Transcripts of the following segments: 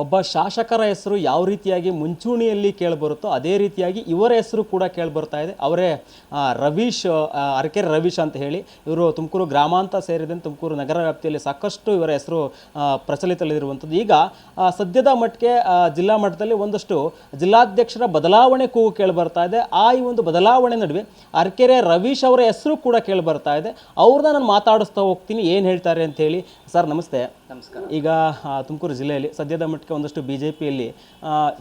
ಒಬ್ಬ ಶಾಸಕರ ಹೆಸರು ಯಾವ ರೀತಿಯಾಗಿ ಮುಂಚೂಣಿಯಲ್ಲಿ ಕೇಳಿಬರುತ್ತೋ ಅದೇ ರೀತಿಯಾಗಿ ಇವರ ಹೆಸರು ಕೂಡ ಕೇಳಿಬರ್ತಾ ಇದೆ. ಅವರೇ ರವೀಶ್, ಅರಕೆರೆ ರವೀಶ್ ಅಂತ ಹೇಳಿ. ಇವರು ತುಮಕೂರು ಗ್ರಾಮಾಂತರ ಸೇರಿದಂತೆ ತುಮಕೂರು ನಗರ ವ್ಯಾಪ್ತಿಯಲ್ಲಿ ಸಾಕಷ್ಟು ಇವರ ಹೆಸರು ಪ್ರಚಲಿತದಲ್ಲಿರುವಂಥದ್ದು. ಈಗ ಸದ್ಯದ ಮಟ್ಟಿಗೆ ಜಿಲ್ಲಾ ಮಟ್ಟದಲ್ಲಿ ಒಂದಷ್ಟು ಜಿಲ್ಲಾಧ್ಯಕ್ಷರ ಬದಲಾವಣೆ ಕೂಗು ಕೇಳಿಬರ್ತಾ ಇದೆ. ಈ ಒಂದು ಬದಲಾವಣೆ ನಡುವೆ ಅರಕೆರೆ ರವೀಶ್ ಅವರ ಹೆಸರು ಕೂಡ ಕೇಳಿಬರ್ತಾ ಇದೆ. ಅವ್ರನ್ನ ನಾನು ಮಾತಾಡಿಸ್ತಾ ಹೋಗ್ತೀನಿ, ಏನು ಹೇಳ್ತಾರೆ ಅಂತ ಹೇಳಿ. ಸರ್ ನಮಸ್ತೆ. ನಮಸ್ಕಾರ. ಈಗ ತುಮಕೂರು ಜಿಲ್ಲೆಯಲ್ಲಿ ಸದ್ಯದ ಮಟ್ಟಿಗೆ ಒಂದಷ್ಟು BJPಯಲ್ಲಿ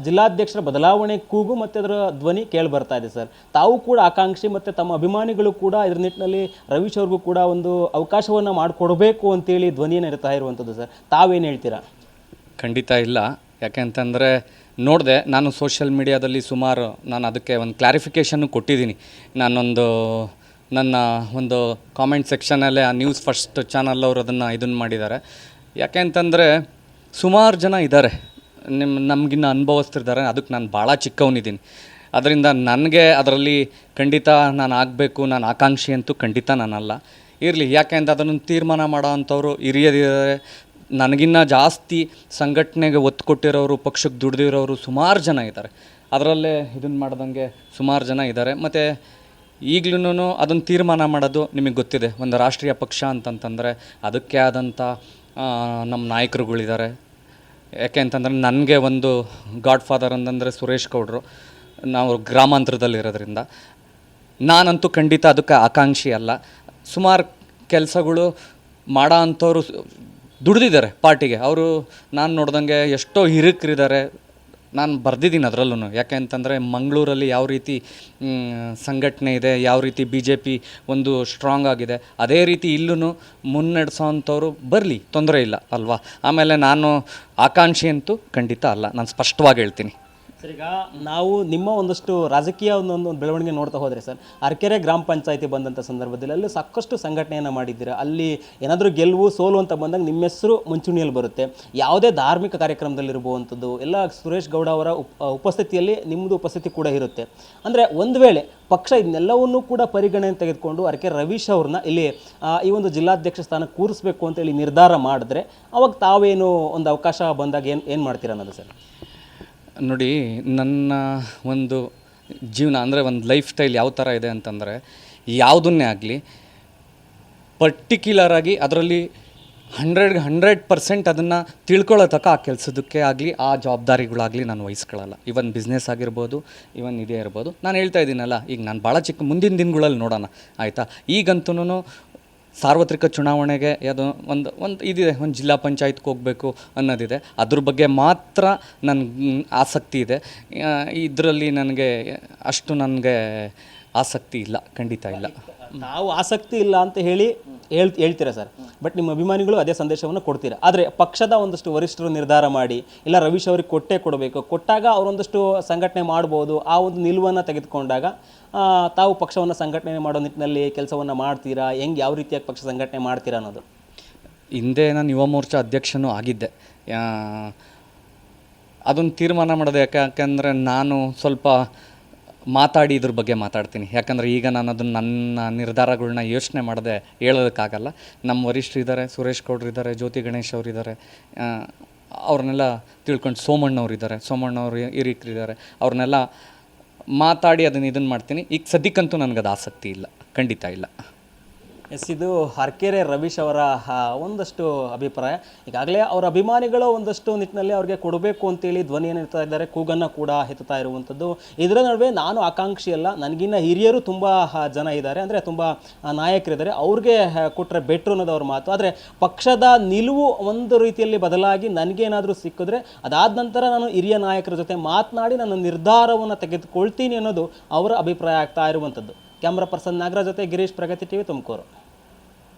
ಜಿಲ್ಲಾಧ್ಯಕ್ಷರ ಬದಲಾವಣೆ ಕೂಗು ಮತ್ತು ಅದರ ಧ್ವನಿ ಕೇಳಿ ಬರ್ತಾ ಇದೆ ಸರ್. ತಾವು ಕೂಡ ಆಕಾಂಕ್ಷಿ ಮತ್ತು ತಮ್ಮ ಅಭಿಮಾನಿಗಳು ಕೂಡ ಇದರ ನಿಟ್ಟಿನಲ್ಲಿ ರವೀಶ್ ಅವ್ರಿಗೂ ಕೂಡ ಒಂದು ಅವಕಾಶವನ್ನು ಮಾಡಿಕೊಡ್ಬೇಕು ಅಂತೇಳಿ ಧ್ವನಿಯನ್ನು ಇರ್ತಾ ಇರುವಂಥದ್ದು ಸರ್. ತಾವೇನು ಹೇಳ್ತೀರಾ? ಖಂಡಿತ ಇಲ್ಲ. ಯಾಕೆ ಅಂತಂದರೆ ನೋಡಿದೆ, ನಾನು ಸೋಷಿಯಲ್ ಮೀಡಿಯಾದಲ್ಲಿ ಸುಮಾರು ನಾನು ಅದಕ್ಕೆ ಒಂದು ಕ್ಲಾರಿಫಿಕೇಷನ್ನು ಕೊಟ್ಟಿದ್ದೀನಿ. ನನ್ನ ಒಂದು ಕಾಮೆಂಟ್ ಸೆಕ್ಷನಲ್ಲೇ ಆ ನ್ಯೂಸ್ ಫಸ್ಟ್ ಚಾನಲ್ ಅವರು ಇದನ್ನು ಮಾಡಿದ್ದಾರೆ. ಯಾಕೆ ಅಂತಂದರೆ ಸುಮಾರು ಜನ ಇದ್ದಾರೆ, ನಮಗಿನ್ನ ಅನುಭವಿಸ್ತಿದ್ದಾರೆ. ಅದಕ್ಕೆ ನಾನು ಭಾಳ ಚಿಕ್ಕವನಿದ್ದೀನಿ. ಅದರಿಂದ ನನಗೆ ಅದರಲ್ಲಿ ಖಂಡಿತ ನಾನು ಆಗಬೇಕು, ನಾನು ಆಕಾಂಕ್ಷಿ ಅಂತೂ ಖಂಡಿತ ನಾನಲ್ಲ. ಇರಲಿ, ಯಾಕೆ ಅಂತ ಅದನ್ನು ತೀರ್ಮಾನ ಮಾಡೋ ಅಂಥವ್ರು ಹಿರಿಯರಿದ್ದಾರೆ. ನನಗಿನ್ನ ಜಾಸ್ತಿ ಸಂಘಟನೆಗೆ ಒತ್ತು ಕೊಟ್ಟಿರೋರು, ಪಕ್ಷಕ್ಕೆ ದುಡ್ದಿರೋರು ಸುಮಾರು ಜನ ಇದ್ದಾರೆ. ಅದರಲ್ಲೇ ಇದನ್ನು ಮಾಡ್ದಂಗೆ ಸುಮಾರು ಜನ ಇದ್ದಾರೆ. ಮತ್ತು ಈಗಲೂ ಅದನ್ನು ತೀರ್ಮಾನ ಮಾಡೋದು ನಿಮಗೆ ಗೊತ್ತಿದೆ. ಒಂದು ರಾಷ್ಟ್ರೀಯ ಪಕ್ಷ ಅಂತಂತಂದರೆ ಅದಕ್ಕೆ ಆದಂಥ ನಮ್ಮ ನಾಯಕರುಗಳಿದ್ದಾರೆ. ಯಾಕೆ ಅಂತಂದರೆ ನನಗೆ ಒಂದು ಗಾಡ್ ಫಾದರ್ ಅಂತಂದರೆ ಸುರೇಶ್ ಗೌಡರು. ನಾವು ಗ್ರಾಮಾಂತರದಲ್ಲಿರೋದ್ರಿಂದ ನಾನಂತೂ ಖಂಡಿತ ಅದಕ್ಕೆ ಆಕಾಂಕ್ಷಿ ಅಲ್ಲ. ಸುಮಾರು ಕೆಲಸಗಳು ಮಾಡೋ ಅಂಥವ್ರು ದುಡ್ದಿದ್ದಾರೆ ಪಾರ್ಟಿಗೆ. ಅವರು ನಾನು ನೋಡ್ದಂಗೆ ಎಷ್ಟೋ ಹಿರಿಕರಿದ್ದಾರೆ. ನಾನು ಬರೆದಿದ್ದೀನಿ ಅದರಲ್ಲೂ. ಯಾಕೆ ಅಂತಂದರೆ ಮಂಗಳೂರಲ್ಲಿ ಯಾವ ರೀತಿ ಸಂಘಟನೆ ಇದೆ, ಯಾವ ರೀತಿ BJP ಒಂದು ಸ್ಟ್ರಾಂಗ್ ಆಗಿದೆ, ಅದೇ ರೀತಿ ಇಲ್ಲೂ ಮುನ್ನಡೆಸೋ ಅಂಥವ್ರು ಬರಲಿ, ತೊಂದರೆ ಇಲ್ಲ ಅಲ್ವಾ. ಆಮೇಲೆ ನಾನು ಆಕಾಂಕ್ಷಿ ಅಂತೂ ಖಂಡಿತ ಅಲ್ಲ, ನಾನು ಸ್ಪಷ್ಟವಾಗಿ ಹೇಳ್ತೀನಿ. ಸರ್, ಈಗ ನಾವು ನಿಮ್ಮ ಒಂದಷ್ಟು ರಾಜಕೀಯ ಒಂದು ಬೆಳವಣಿಗೆ ನೋಡ್ತಾ ಹೋದರೆ ಸರ್, ಅರಕೆರೆ ಗ್ರಾಮ ಪಂಚಾಯತಿ ಬಂದಂಥ ಸಂದರ್ಭದಲ್ಲಿ ಅಲ್ಲಿ ಸಾಕಷ್ಟು ಸಂಘಟನೆಯನ್ನು ಮಾಡಿದ್ದೀರಾ. ಅಲ್ಲಿ ಏನಾದರೂ ಗೆಲುವು ಸೋಲು ಅಂತ ಬಂದಾಗ ನಿಮ್ಮ ಹೆಸರು ಮುಂಚೂಣಿಯಲ್ಲಿ ಬರುತ್ತೆ. ಯಾವುದೇ ಧಾರ್ಮಿಕ ಕಾರ್ಯಕ್ರಮದಲ್ಲಿರ್ಬೋವಂಥದ್ದು ಎಲ್ಲ ಸುರೇಶ್ ಗೌಡ ಅವರ ಉಪಸ್ಥಿತಿಯಲ್ಲಿ ನಿಮ್ಮದು ಉಪಸ್ಥಿತಿ ಕೂಡ ಇರುತ್ತೆ. ಅಂದರೆ ಒಂದು ವೇಳೆ ಪಕ್ಷ ಇದನ್ನೆಲ್ಲವನ್ನೂ ಕೂಡ ಪರಿಗಣನೆ ತೆಗೆದುಕೊಂಡು ಅರಕೆರೆ ರವೀಶ್ ಅವ್ರನ್ನ ಇಲ್ಲಿ ಈ ಒಂದು ಜಿಲ್ಲಾಧ್ಯಕ್ಷ ಸ್ಥಾನ ಕೂರಿಸ್ಬೇಕು ಅಂತೇಳಿ ನಿರ್ಧಾರ ಮಾಡಿದ್ರೆ ಅವಾಗ ತಾವೇನು ಒಂದು ಅವಕಾಶ ಬಂದಾಗ ಏನು ಮಾಡ್ತೀರಾ ಅನ್ನೋದು ಸರ್? ನೋಡಿ, ನನ್ನ ಒಂದು ಜೀವನ ಅಂದರೆ ಒಂದು ಲೈಫ್ ಸ್ಟೈಲ್ ಯಾವ ಥರ ಇದೆ ಅಂತಂದರೆ, ಯಾವುದನ್ನೇ ಆಗಲಿ ಪರ್ಟಿಕ್ಯುಲರಾಗಿ ಅದರಲ್ಲಿ 100% ಅದನ್ನು ತಿಳ್ಕೊಳ್ಳೋ ತನಕ ಆ ಕೆಲಸದಕ್ಕೆ ಆಗಲಿ, ಆ ಜವಾಬ್ದಾರಿಗಳಾಗಲಿ ನಾನು ವಹಿಸ್ಕೊಳ್ಳಲ್ಲ. ಇವನ್ ಬಿಸ್ನೆಸ್ ಆಗಿರ್ಬೋದು, ಇವನ್ ಇದೇ ಇರ್ಬೋದು. ನಾನು ಹೇಳ್ತಾ ಇದ್ದೀನಲ್ಲ, ಈಗ ನಾನು ಭಾಳ ಚಿಕ್ಕ ಮುಂದಿನ ದಿನಗಳಲ್ಲಿ ನೋಡೋಣ, ಆಯಿತಾ. ಈಗಂತೂ ಸಾರ್ವತ್ರಿಕ ಚುನಾವಣೆಗೆ ಒಂದು ಇದಿದೆ, ಒಂದು ಜಿಲ್ಲಾ ಪಂಚಾಯತ್ಗೆ ಹೋಗಬೇಕು ಅನ್ನೋದಿದೆ. ಅದ್ರ ಬಗ್ಗೆ ಮಾತ್ರ ನನಗೆ ಆಸಕ್ತಿ ಇದೆ. ಇದರಲ್ಲಿ ನನಗೆ ಅಷ್ಟು ಆಸಕ್ತಿ ಇಲ್ಲ, ಖಂಡಿತ ಇಲ್ಲ. ನಾವು ಆಸಕ್ತಿ ಇಲ್ಲ ಅಂತ ಹೇಳ್ತೀರಾ ಸರ್, ಬಟ್ ನಿಮ್ಮ ಅಭಿಮಾನಿಗಳು ಅದೇ ಸಂದೇಶವನ್ನು ಕೊಡ್ತೀರಾ. ಆದರೆ ಪಕ್ಷದ ಒಂದಷ್ಟು ವರಿಷ್ಠರು ನಿರ್ಧಾರ ಮಾಡಿ ಇಲ್ಲ ರವೀಶ್ ಅವ್ರಿಗೆ ಕೊಡಬೇಕು, ಕೊಟ್ಟಾಗ ಅವರೊಂದಷ್ಟು ಸಂಘಟನೆ ಮಾಡ್ಬೋದು. ಆ ಒಂದು ನಿಲುವನ್ನು ತೆಗೆದುಕೊಂಡಾಗ ತಾವು ಪಕ್ಷವನ್ನು ಸಂಘಟನೆ ಮಾಡೋ ನಿಟ್ಟಿನಲ್ಲಿ ಕೆಲಸವನ್ನು ಮಾಡ್ತೀರಾ? ಯಾವ ರೀತಿಯಾಗಿ ಪಕ್ಷ ಸಂಘಟನೆ ಮಾಡ್ತೀರಾ ಅನ್ನೋದು. ಹಿಂದೆ ನಾನು ಯುವ ಮೋರ್ಚಾ ಅಧ್ಯಕ್ಷನೂ ಆಗಿದ್ದೆ. ಅದನ್ನು ತೀರ್ಮಾನ ಮಾಡೋದು ಯಾಕೆಂದರೆ ನಾನು ಸ್ವಲ್ಪ ಮಾತಾಡಿ ಇದ್ರ ಬಗ್ಗೆ ಮಾತಾಡ್ತೀನಿ. ಯಾಕಂದರೆ ಈಗ ನಾನು ಅದನ್ನು ನನ್ನ ನಿರ್ಧಾರಗಳನ್ನ ಯೋಚನೆ ಮಾಡದೆ ಹೇಳೋದಕ್ಕಾಗಲ್ಲ. ನಮ್ಮ ವರಿಷ್ಠರು ಇದ್ದಾರೆ, ಸುರೇಶ್ ಗೌಡ್ರು ಇದ್ದಾರೆ, ಜ್ಯೋತಿ ಗಣೇಶ್ ಅವರು ಇದ್ದಾರೆ, ಅವ್ರನ್ನೆಲ್ಲ ತಿಳ್ಕೊಂಡು ಸೋಮಣ್ಣವ್ರು ಹಿರಿಕರಿದ್ದಾರೆ. ಅವ್ರನ್ನೆಲ್ಲ ಮಾತಾಡಿ ಇದನ್ನು ಮಾಡ್ತೀನಿ. ಈಗ ಸದ್ಯಕ್ಕಂತೂ ನನಗದು ಆಸಕ್ತಿ ಇಲ್ಲ, ಖಂಡಿತ ಇಲ್ಲ. ಇದು ಅರಕೆರೆ ರವೀಶ್ ಅವರ ಒಂದಷ್ಟು ಅಭಿಪ್ರಾಯ. ಈಗಾಗಲೇ ಅವರ ಅಭಿಮಾನಿಗಳು ಒಂದಷ್ಟು ನಿಟ್ಟಿನಲ್ಲಿ ಅವ್ರಿಗೆ ಕೊಡಬೇಕು ಅಂತೇಳಿ ಧ್ವನಿಯನ್ನು ಇರ್ತಾ ಇದ್ದಾರೆ, ಕೂಗನ್ನು ಕೂಡ ಎತ್ತುತ್ತಾ ಇರುವಂಥದ್ದು. ಇದರ ನಡುವೆ ನಾನು ಆಕಾಂಕ್ಷಿ ಅಲ್ಲ, ನನಗಿನ್ನ ಹಿರಿಯರು ತುಂಬ ಜನ ಇದ್ದಾರೆ, ಅಂದರೆ ತುಂಬ ನಾಯಕರಿದ್ದಾರೆ, ಅವ್ರಿಗೆ ಕೊಟ್ಟರೆ ಬೆಟ್ರು ಅನ್ನೋದು ಅವ್ರ ಮಾತು. ಆದರೆ ಪಕ್ಷದ ನಿಲುವು ಒಂದು ರೀತಿಯಲ್ಲಿ ಬದಲಾಗಿ ನನಗೇನಾದರೂ ಸಿಕ್ಕಿದ್ರೆ ಅದಾದ ನಂತರ ನಾನು ಹಿರಿಯ ನಾಯಕರ ಜೊತೆ ಮಾತನಾಡಿ ನನ್ನ ನಿರ್ಧಾರವನ್ನು ತೆಗೆದುಕೊಳ್ತೀನಿ ಅನ್ನೋದು ಅವರ ಅಭಿಪ್ರಾಯ ಆಗ್ತಾ ಇರುವಂಥದ್ದು. ಕ್ಯಾಮ್ರಾ ಪರ್ಸನ್ ನಾಗರಾಜ್ ಜೊತೆ ಗಿರೀಶ್, ಪ್ರಗತಿ TV, ತುಮಕೂರು.